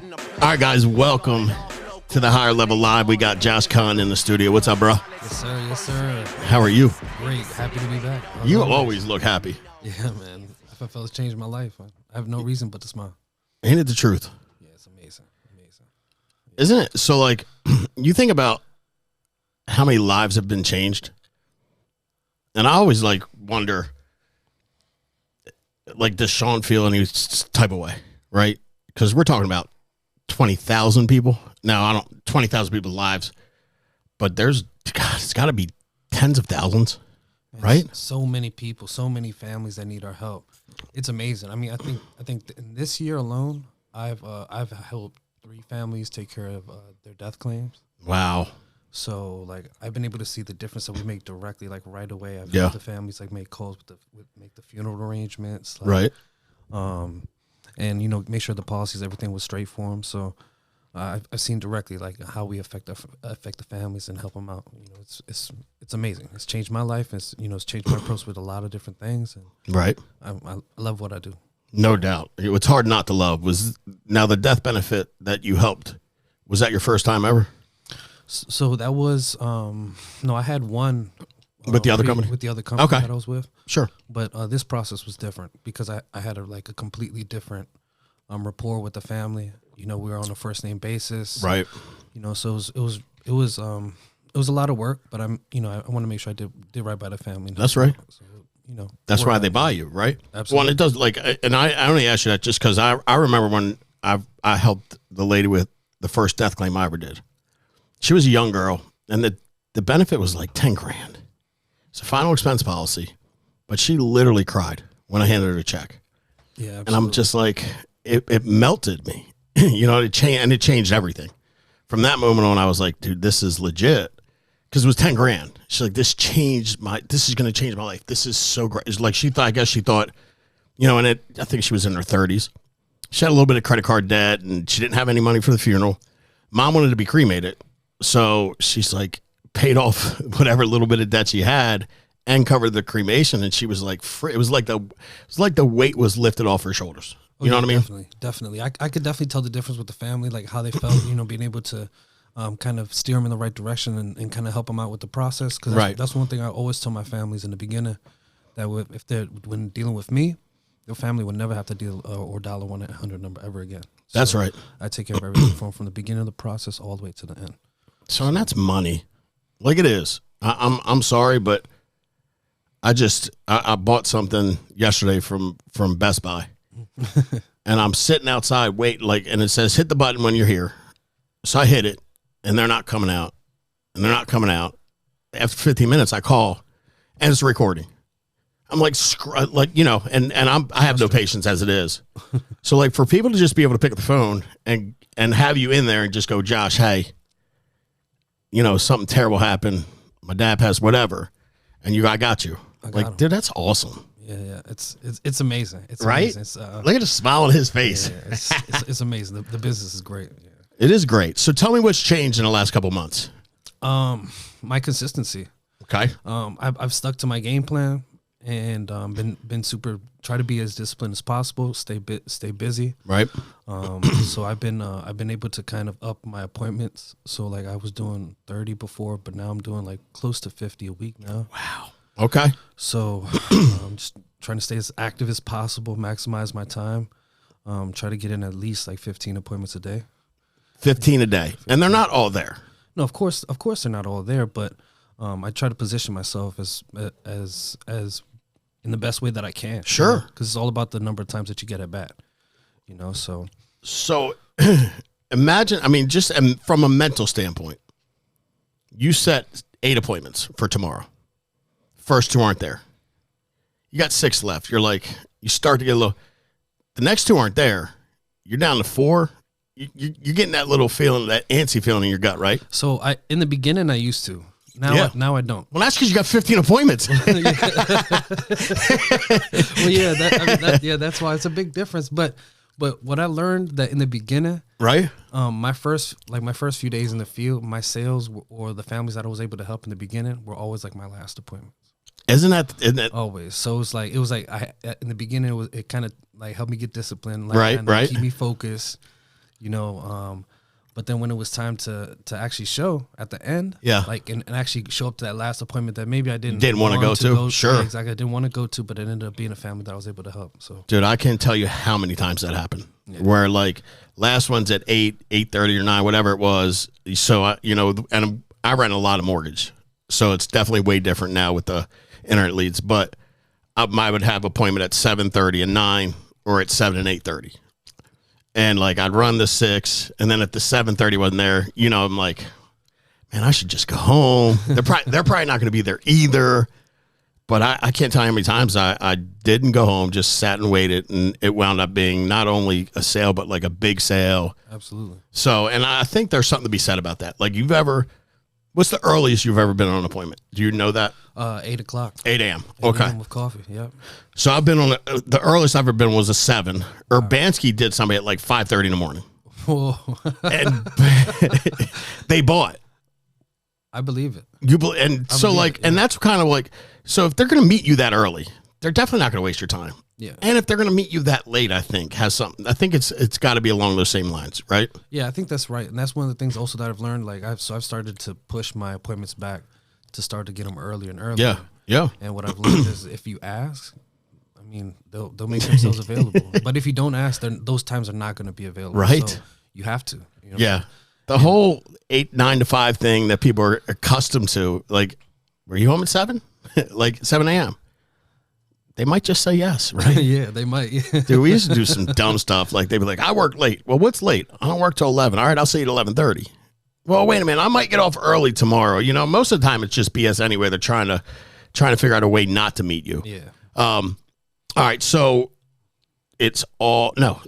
All right, guys, welcome to the Higher Level Live. We got Josh Kahn in the studio. What's up, bro? Yes, sir. Yes, sir. How are you? Great. Happy to be back. You always look happy. Yeah, man. FFL has changed my life. I have no reason but to smile. Ain't it the truth? Yeah, it's amazing. Amazing. Isn't it? So, like, you think about how many lives have been changed. And I always, like, wonder, like, does Sean feel any type of way, right? Because we're talking about 20,000 people. Now, I don't 20,000 people's lives, but it's got to be tens of thousands, right? So many people, so many families that need our help. It's amazing. I mean, I think in this year alone, I've helped 3 families take care of their death claims. Wow. So, like, I've been able to see the difference that we make directly, like, right away. I've helped the families, like, make calls make the funeral arrangements. Like, right. And, you know, make sure the policies, everything was straight for them. So I've seen directly, like, how we affect the families and help them out. You know, it's amazing. It's changed my life. It's changed my approach with a lot of different things. And Right. I love what I do. No doubt. It's hard not to love. Now, the death benefit that you helped, was that your first time ever? So that was, no, I had one. With the other company? With the other company that I was with. Sure. But this process was different because I had a completely different rapport with the family. You know, we were on a first name basis. Right. You know, so it was a lot of work, but I want to make sure I did right by the family. That's right. So, that's why they buy you, right? Absolutely. Well, and it does, like, and I only asked you that just because I remember when I helped the lady with the first death claim I ever did. She was a young girl, and the benefit was like 10 grand. It's a final expense policy, but she literally cried when I handed her a check. Yeah, absolutely. And I'm just like, it melted me. You know, it changed everything. From that moment on, I was like, dude, this is legit. Because it was 10 grand. She's like, this is going to change my life. This is so great. It's like, I guess she thought, you know, and I think she was in her 30s. She had a little bit of credit card debt, and she didn't have any money for the funeral. Mom wanted to be cremated. So she's like, paid off whatever little bit of debt she had and covered the cremation. And she was like, free. It was like the weight was lifted off her shoulders. You know what I mean? Definitely. I could definitely tell the difference with the family, like how they felt, you know, being able to kind of steer them in the right direction and kind of help them out with the process. Because that's one thing I always tell my families in the beginning, that when dealing with me, your family would never have to deal or dial a 1-800 number ever again. So that's right. I take care of everything from the beginning of the process all the way to the end. So, and that's money. Like it is. I'm sorry, but I bought something yesterday from Best Buy. And I'm sitting outside waiting, and it says hit the button when you're here. So I hit it, and they're not coming out. After 15 minutes, I call, and it's recording. I'm like, I have no patience as it is. So, like, for people to just be able to pick up the phone and have you in there and just go, Josh, hey, you know, something terrible happened. My dad passed, whatever, and I got you. Dude, that's awesome. Yeah, it's amazing. It's right. Amazing. Look at the smile on his face. Yeah, it's amazing. The business is great. Yeah. It is great. So tell me what's changed in the last couple of months. My consistency. Okay. I've stuck to my game plan and been super try to be as disciplined as possible. Stay busy. Right. So I've been able to kind of up my appointments. So, like, I was doing 30 before, but now I'm doing like close to 50 a week now. Wow. Okay. So I'm just trying to stay as active as possible, maximize my time. Try to get in at least like 15 appointments a day. 15 a day. 15. And they're not all there. No, of course they're not all there, but I try to position myself as in the best way that I can. Sure. Because it's all about the number of times that you get at bat. You know, so imagine, I mean, just from a mental standpoint, you set 8 appointments for tomorrow. First 2 aren't there. You got 6 left. You're like, you start to get a little, the next 2 aren't there. You're down to 4. You're getting that little feeling, that antsy feeling in your gut, right? So in the beginning, I used to. Now I don't. Well, that's because you got 15 appointments. Well, that's why it's a big difference. But what I learned that in the beginning, right? My first few days in the field, my sales or the families that I was able to help in the beginning were always like my last appointment. Isn't that always? So it was like I in the beginning it kind of like helped me get disciplined, right, keep me focused. you know. But then when it was time to actually show at the end, like and actually show up to that last appointment that maybe I didn't want to go to. Sure, exactly. I didn't want to go to, but it ended up being a family that I was able to help. So, dude, I can't tell you how many times that happened. Where like last one's at 8:30 or 9, whatever it was. So and I ran a lot of mortgage, so it's definitely way different now with the internet leads. But I would have appointment at 7:30 and 9, or at 7 and 8:30. And like I'd run the 6, and then at the 7:30 wasn't there. I'm like, man, I should just go home. They're probably not going to be there either. But I can't tell you how many times I didn't go home, just sat and waited, and it wound up being not only a sale but like a big sale. Absolutely. So, and I think there's something to be said about that. Like what's the earliest you've ever been on an appointment? Do you know that? 8 o'clock. 8 a.m. Okay. 8 a.m. with coffee. Yep. So I've been on the earliest I've ever been was a 7. Urbanski did somebody at like 5:30 in the morning. Whoa. And they bought. I believe it. And that's kind of like, so if they're going to meet you that early, they're definitely not going to waste your time. Yeah. And if they're going to meet you that late, I think it's got to be along those same lines, right? Yeah, I think that's right. And that's one of the things also that I've learned. Like I've started to push my appointments back to start to get them earlier and earlier. Yeah. Yeah. And what I've learned is if you ask, I mean, they'll make themselves available. But if you don't ask, then those times are not going to be available. Right. So you have to. Yeah. The whole 9 to 5 thing that people are accustomed to, like, were you home at 7? Like 7 a.m. They might just say yes, right? Yeah, they might. Dude, we used to do some dumb stuff. Like they'd be like, I work late. Well, what's late? I don't work till 11. All right, I'll see you at 11:30. Well, wait a minute. I might get off early tomorrow. Most of the time it's just BS anyway. They're trying to figure out a way not to meet you. Yeah. All right. So it's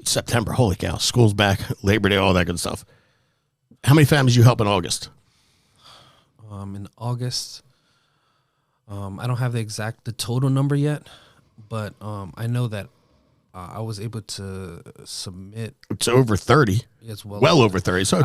September. Holy cow. School's back, Labor Day, all that good stuff. How many families you help in August? In August, I don't have the total number yet, but I know that I was able to submit. It's over 30. It's well over 30. So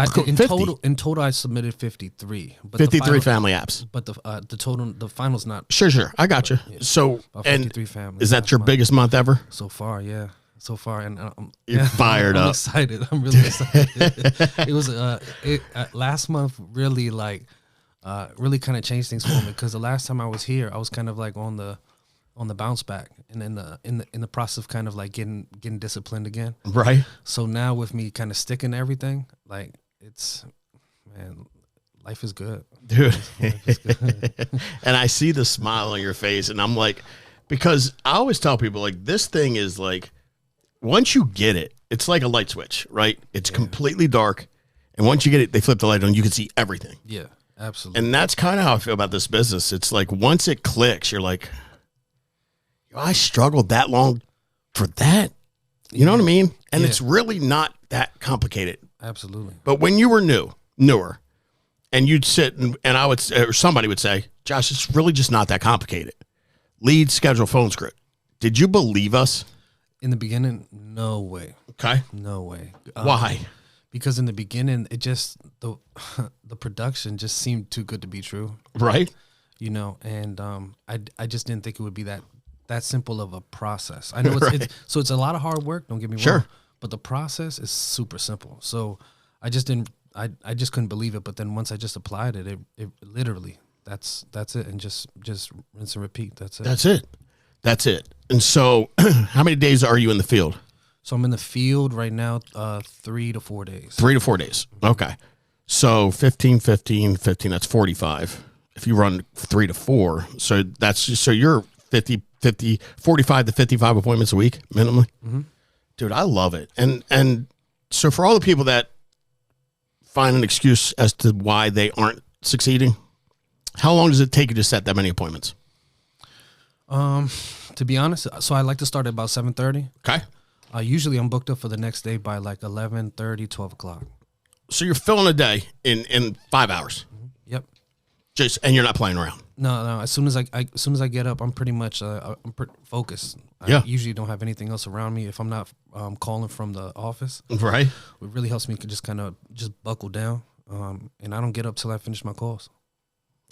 in total, I submitted 53. But 53 family apps. But the final's not. Sure. I got you. Yeah, so, about 53 families. Is that your biggest month ever? So far, yeah. So far, and you're fired up. I'm excited. I'm really excited. It was last month really really kind of changed things for me, because the last time I was here, I was kind of like on the bounce back, and in the process of kind of like getting disciplined again. Right. So now with me kind of sticking to everything, like life is good, dude. Life is good. And I see the smile on your face, and I'm like, because I always tell people like this thing is like, once you get it, it's like a light switch, right? It's completely dark, and once you get it, they flip the light on, you can see everything. Yeah, absolutely. And that's kind of how I feel about this business. It's like once it clicks, you're like, I struggled that long for that. You know what I mean? And it's really not that complicated. Absolutely. But when you were newer, and you'd sit and I would, or somebody would say, Josh, it's really just not that complicated. Lead, schedule, phone script. Did you believe us? In the beginning, no way. Okay. No way. Why? Because in the beginning, it just, the production just seemed too good to be true. Right. And I just didn't think it would be that simple of a process. I know it's a lot of hard work, don't get me wrong. But the process is super simple. So I just couldn't believe it. But then once I just applied it literally, that's it. And just rinse and repeat. That's it. That's it. And so how many days are you in the field? So I'm in the field right now, 3 to 4 days. 3 to 4 days. Okay. So 15, that's 45. If you run 3 to 4, so you're 45 to 55 appointments a week minimally. Mm-hmm. Dude, I love it. And so for all the people that find an excuse as to why they aren't succeeding, how long does it take you to set that many appointments? To be honest, so I like to start at about 7:30. Okay. Usually I'm booked up for the next day by like 11:30, 12 o'clock. So you're filling a day in 5 hours. Mm-hmm. Yep. And you're not playing around. No. As soon as I get up, I'm pretty much focused. I usually don't have anything else around me if I'm not calling from the office. Right. It really helps me to just kind of just buckle down, and I don't get up till I finish my calls.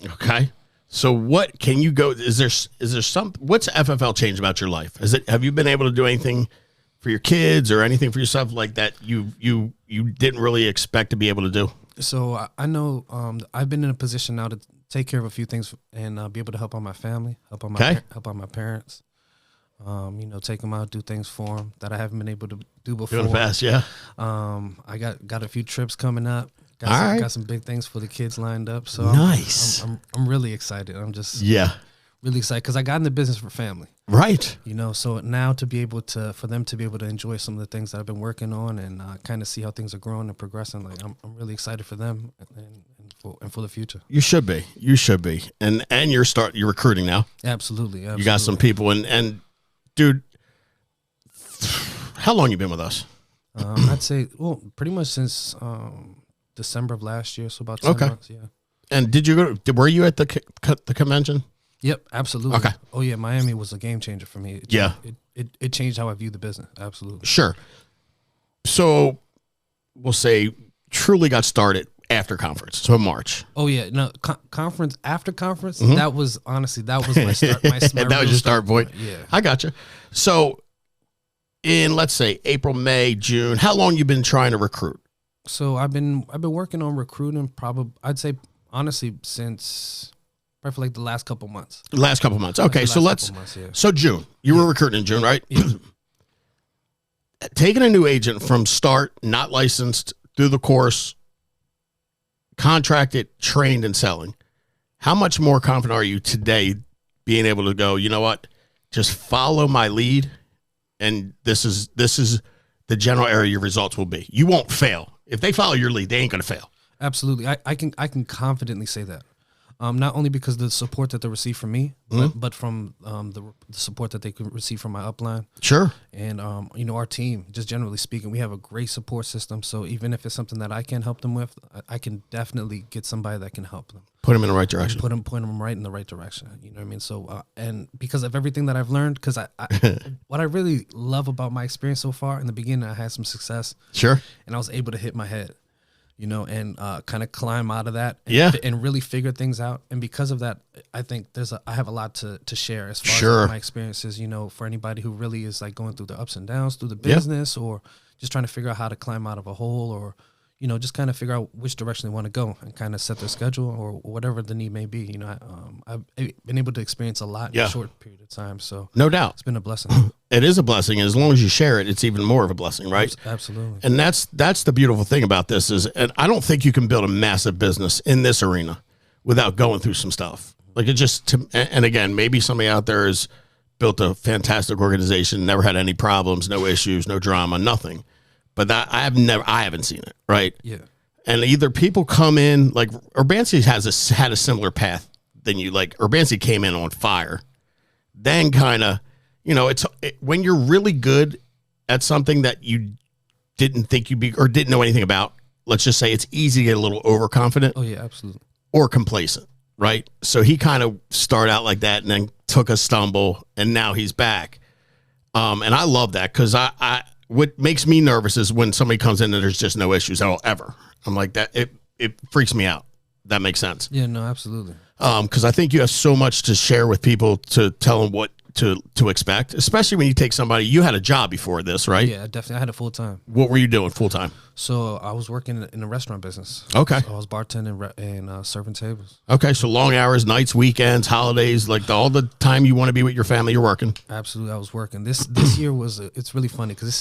Okay. So what can you go? Is there some? What's FFL changed about your life? Have you been able to do anything for your kids or anything for yourself like that you didn't really expect to be able to do? So I know I've been in a position now to take care of a few things and be able to help out my family, help out my parents. Take them out, do things for them that I haven't been able to do before. Doing fast, yeah. I got a few trips coming up. Got some big things for the kids lined up. So nice. I'm really excited. I'm just really excited because I got in the business for family. Right. So now for them to be able to enjoy some of the things that I've been working on and kind of see how things are growing and progressing. Like I'm really excited for them and for the future. You should be. And you're recruiting now. Absolutely. You got some people and dude, how long you been with us? I'd say pretty much since December of last year, so about 10 months. Yeah. And were you at the convention? Yep, absolutely. Okay. Oh yeah, Miami was a game changer for me. It changed how I view the business. Absolutely. Sure. So we'll say truly got started after conference, so March. Oh yeah, no conference after conference. Mm-hmm. That was my start. My that was your start point. Yeah, I gotcha. So in let's say April, May, June, how long you been trying to recruit? So I've been working on recruiting probably I'd say honestly since. Probably for like the last couple months. Okay, so so June. You were recruiting in June, right? Yeah. Taking a new agent from start, not licensed, through the course, contracted, trained, and selling. How much more confident are you today being able to go, you know what, just follow my lead, and this is the general area your results will be. You won't fail. If they follow your lead, they ain't going to fail. Absolutely. I can confidently say that. Not only because of the support that they receive from me, but from the support that they can receive from my upline. Sure. And, our team, just generally speaking, we have a great support system. So even if it's something that I can't help them with, I can definitely get somebody that can help them. Put them in the right direction. Point them right in the right direction. You know what I mean? So, and because of everything that I've learned, because what I really love about my experience so far, in the beginning, I had some success. Sure. And I was able to hit my head. And kind of climb out of that and really figure things out. And because of that, I think I have a lot to share as far as my experiences, for anybody who really is like going through the ups and downs through the business or just trying to figure out how to climb out of a hole or, just kind of figure out which direction they want to go and kind of set their schedule or whatever the need may be. I've been able to experience a lot in a short period of time. So no doubt it's been a blessing. It is a blessing. As long as you share it, it's even more of a blessing, right? Absolutely. And that's the beautiful thing about this and I don't think you can build a massive business in this arena without going through some stuff. Like and again, maybe somebody out there has built a fantastic organization, never had any problems, no issues, no drama, nothing. But that I haven't seen it, right? Yeah. And either people come in like Urbanski had a similar path than you. Like Urbanski came in on fire, then kind of, when you're really good at something that you didn't think you'd be or didn't know anything about. Let's just say it's easy to get a little overconfident. Oh yeah, absolutely. Or complacent, right? So he kind of started out like that and then took a stumble, and now he's back. And I love that because what makes me nervous is when somebody comes in and there's just no issues at all, ever. I'm like that. It freaks me out. That makes sense. Yeah, no, absolutely. Because I think you have so much to share with people to tell them what to expect, especially when you take somebody. You had a job before this, right? Yeah, definitely. I had a full time. What were you doing full time? So I was working in the restaurant business. Okay. So I was bartending and serving tables. Okay, so long hours, nights, weekends, holidays, like all the time you want to be with your family, you're working. Absolutely, I was working. This year it's really funny because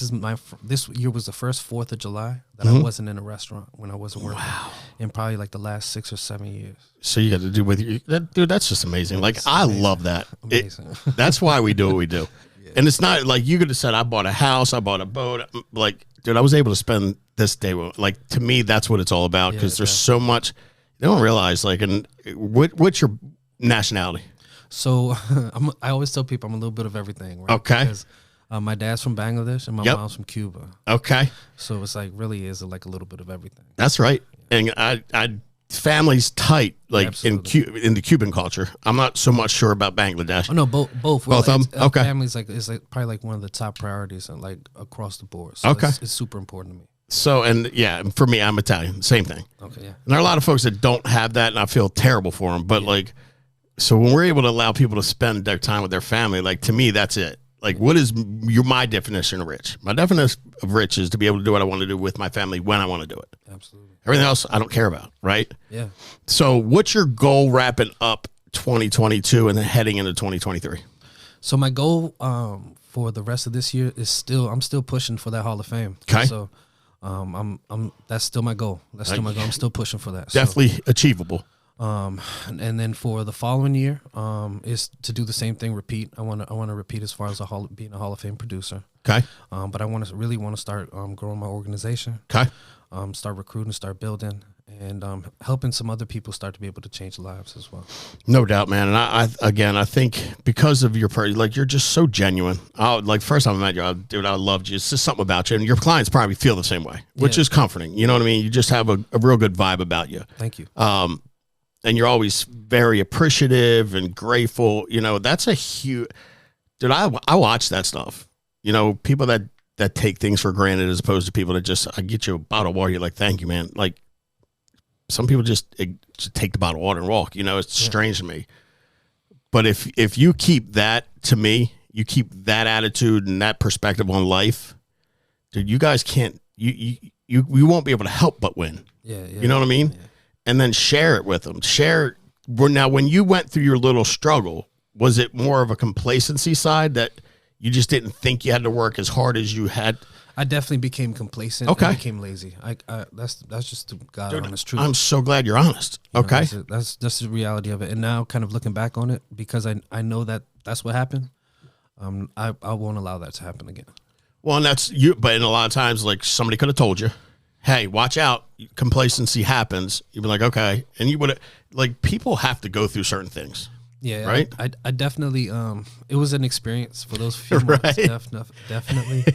this year was the first 4th of July that I wasn't in a restaurant when I wasn't working. Wow. In probably like the last 6 or 7 years. So you got to do with you, dude. That's just amazing. Like I love that. Amazing. That's why we do what we do. Yeah. And it's not like you could have said, I bought a house, I bought a boat. Like, dude, I was able to spend this day with, like, to me, that's what it's all about. Because there's so much they don't realize. Like, and what's your nationality? So I always tell people I'm a little bit of everything. Right? Okay. Because my dad's from Bangladesh and my mom's from Cuba. Okay. So it's like really is like a little bit of everything. That's right. And I family's tight, like in the Cuban culture. I'm not so much sure about Bangladesh. Oh no, both both of them. Okay, family's is probably like one of the top priorities, and like across the board. So okay, it's super important to me. So and for me, I'm Italian. Same thing. Okay, yeah. And there are a lot of folks that don't have that, and I feel terrible for them. But like, so when we're able to allow people to spend their time with their family, like to me, that's it. Like, what is my definition of rich? My definition of rich is to be able to do what I want to do with my family when I want to do it. Absolutely. Everything else I don't care about, right? Yeah. So what's your goal wrapping up 2022 and then heading into 2023? So my goal for the rest of this year is I'm still pushing for that Hall of Fame. Okay. So that's still my goal. That's still my goal. I'm still pushing for that. Definitely achievable. And then for the following year, is to do the same thing. Repeat. I want to repeat as far as being a Hall of Fame producer. Okay. But I really want to start growing my organization. Okay. Start recruiting, start building, and helping some other people start to be able to change lives as well. No doubt, man. And I think because of your you're just so genuine. First time I met you, dude, I loved you. It's just something about you, and your clients probably feel the same way, which is comforting. You know what I mean? You just have a real good vibe about you. Thank you. And you're always very appreciative and grateful. You know, that's a huge, dude, I watch that stuff. You know, people that take things for granted as opposed to people that just, I get you a bottle of water. You're like, thank you, man. Like some people just take the bottle of water and walk, you know, it's strange to me. But if you keep that, to me, you keep that attitude and that perspective on life, dude, you guys can't, you won't be able to help but win. Yeah. You know what I mean? Yeah. And then share it with them. Now, when you went through your little struggle, was it more of a complacency side that you just didn't think you had to work as hard as you had? I definitely became complacent. Okay. And became lazy. That's just the God honest truth. I'm so glad you're honest. Okay. That's the reality of it. And now kind of looking back on it, because I know that that's what happened, I won't allow that to happen again. Well, and that's you, but in a lot of times, like somebody could have told you, hey, watch out, complacency happens. You'd be like, okay. And you would, like, people have to go through certain things. Yeah. Right. I definitely, it was an experience for those few months. Definitely.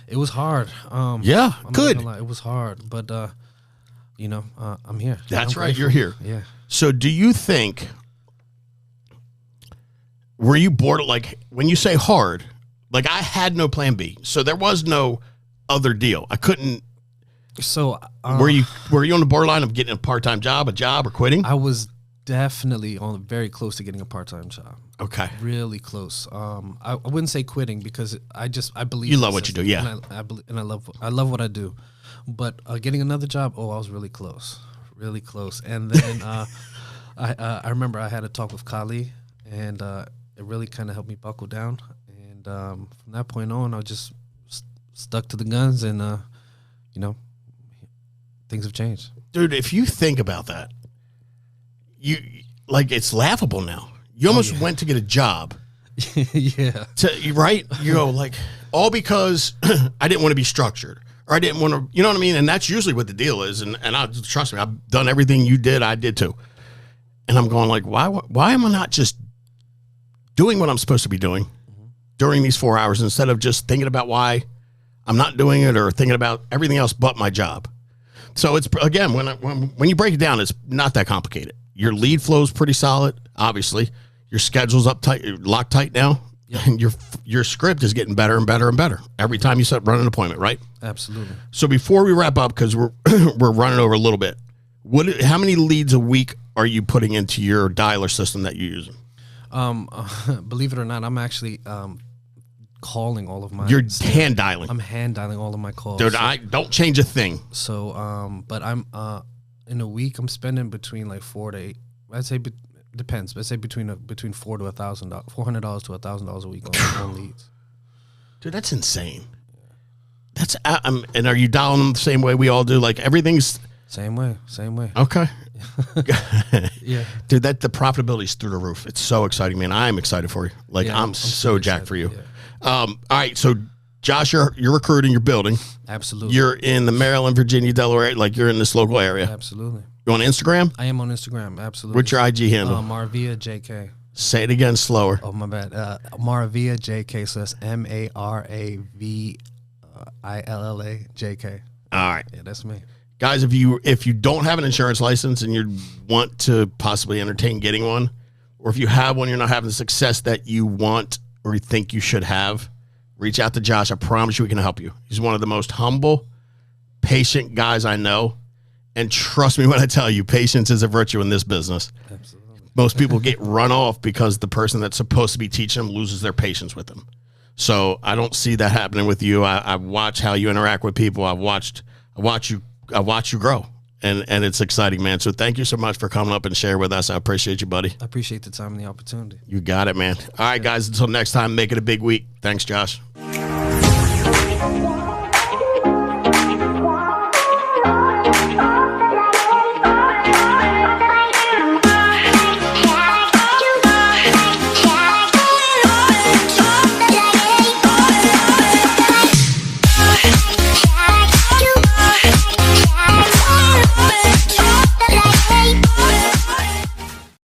It was hard. Yeah. I'm good. Not gonna lie, it was hard, but, I'm here. That's right. Grateful. You're here. Yeah. So do you think, were you bored? Like when you say hard, like I had no plan B. So there was no other deal. I couldn't. So were you on the borderline of getting a part-time job, or quitting? I was definitely very close to getting a part-time job. Okay. Really close. I wouldn't say quitting because I believe you love what you do. Yeah. And I love what I do, but getting another job. Oh, I was really close. And then, I remember I had a talk with Kali, and, it really kind of helped me buckle down. And, from that point on, I just stuck to the guns, and, things have changed. Dude, if you think about that, it's laughable now. You almost went to get a job. Yeah. Right? You go like, all because I didn't want to be structured, or I didn't want to, you know what I mean? And that's usually what the deal is. And trust me, I've done everything you did. I did too. And I'm going like, why am I not just doing what I'm supposed to be doing during these 4 hours instead of just thinking about why I'm not doing it or thinking about everything else but my job? So it's, again, when you break it down, it's not that complicated. Your lead flow is pretty solid, obviously. Your schedule's locked tight now, and your script is getting better and better and better every time you run an appointment, right? Absolutely. So before we wrap up, because we're running over a little bit, how many leads a week are you putting into your dialer system that you're using? Believe it or not, I'm actually calling all of my. You're hand dialing. I'm hand dialing all of my calls. Dude, I don't change a thing. So, but I'm in a week I'm spending between like $400 to $800. I'd say depends. But I'd say between $400 to $1,000 a week on leads. Dude, that's insane. That's and are you dialing them the same way we all do? Like everything's same way. Okay. Yeah, dude, the profitability's through the roof. It's so exciting, man. I'm excited for you. Like I'm so jacked for you. Yeah. All right, so Josh, you're recruiting, you're building. Absolutely. You're in the Maryland, Virginia, Delaware, like you're in this local area. Absolutely. You on Instagram? I am on Instagram. Absolutely. What's your IG handle? Marvia JK. Say it again slower. Oh my bad. Marvia JK. So that's MARAVILLA JK. All right. Yeah, that's me. Guys, if you don't have an insurance license and you want to possibly entertain getting one, or if you have one, you're not having the success that you want or you think you should have, reach out to Josh. I promise you we can help you. He's one of the most humble, patient guys I know. And trust me when I tell you, patience is a virtue in this business. Absolutely. Most people get run off because the person that's supposed to be teaching them loses their patience with them. So I don't see that happening with you. I watch how you interact with people. I watch you grow. And it's exciting, man. So thank you so much for coming up and sharing with us. I appreciate you, buddy. I appreciate the time and the opportunity. You got it, man. All right, guys, until next time, make it a big week. Thanks, Josh.